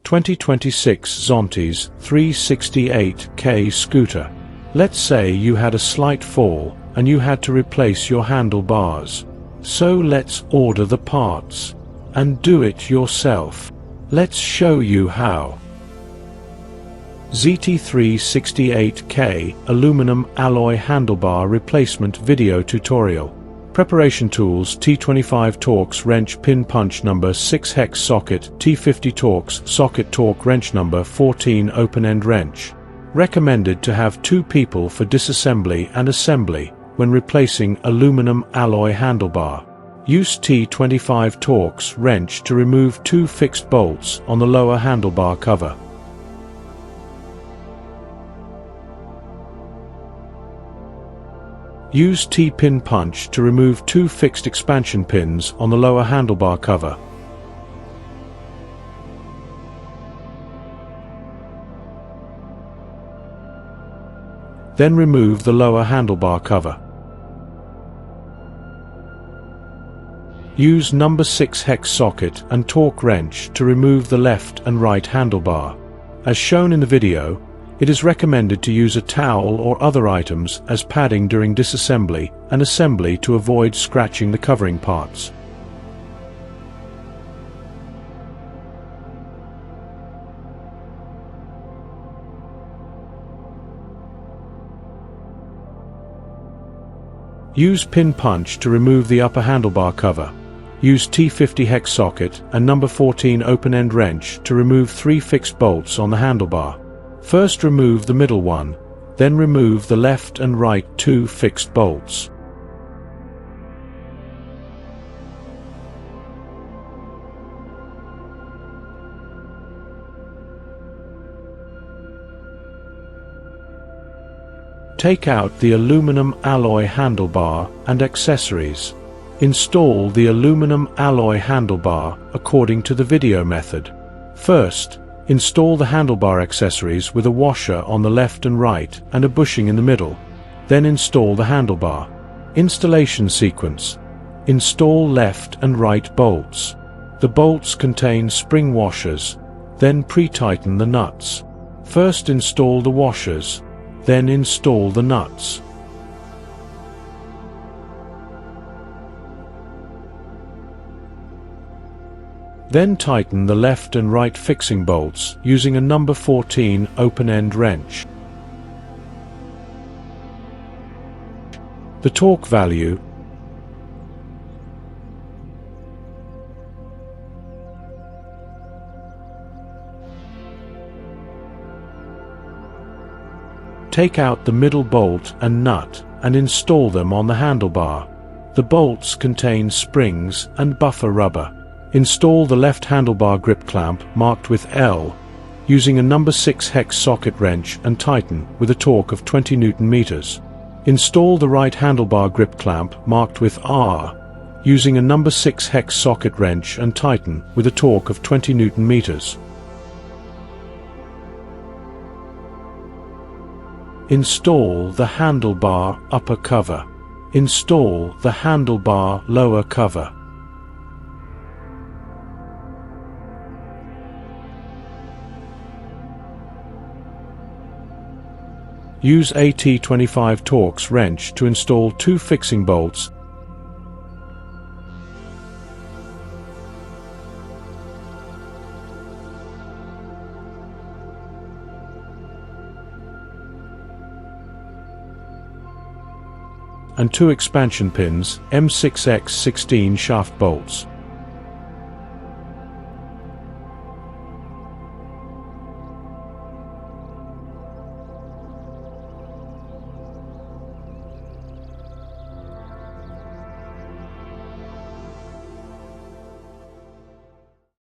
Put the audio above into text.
2026 Zontes 368K scooter. Let's say you had a slight fall and you had to replace your handlebars. So let's order the parts and do it yourself. Let's show you how. ZT368K aluminum alloy handlebar replacement video tutorial. Preparation tools: T25 Torx wrench pin punch number 6 hex socket, T50 Torx socket torque wrench number 14 open-end wrench. Recommended to have 2 people for disassembly and assembly when replacing aluminum alloy handlebar. Use T25 Torx wrench to remove 2 fixed bolts on the lower handlebar cover. Use T-pin punch to remove 2 fixed expansion pins on the lower handlebar cover. Then remove the lower handlebar cover. Use number 6 hex socket and torque wrench to remove the left and right handlebar. As shown in the video, it is recommended to use a towel or other items as padding during disassembly and assembly to avoid scratching the covering parts. Use pin punch to remove the upper handlebar cover. Use T50 hex socket and number 14 open-end wrench to remove 3 fixed bolts on the handlebar. First remove the middle one, then remove the left and right 2 fixed bolts. Take out the aluminum alloy handlebar and accessories. Install the aluminum alloy handlebar according to the video method. First, install the handlebar accessories with a washer on the left and right and a bushing in the middle. Then install the handlebar. Installation sequence. Install left and right bolts. The bolts contain spring washers. Then pre-tighten the nuts. First install the washers. Then install the nuts. Then tighten the left and right fixing bolts using a number 14 open-end wrench. The torque value, take out the middle bolt and nut and install them on the handlebar. The bolts contain springs and buffer rubber. Install the left handlebar grip clamp marked with L using a number 6 hex socket wrench and tighten with a torque of 20 Nm. Install the right handlebar grip clamp marked with R using a number 6 hex socket wrench and tighten with a torque of 20 Nm. Install the handlebar upper cover. Install the handlebar lower cover. Use a T25 Torx wrench to install 2 fixing bolts and 2 expansion pins, M6x16 shaft bolts.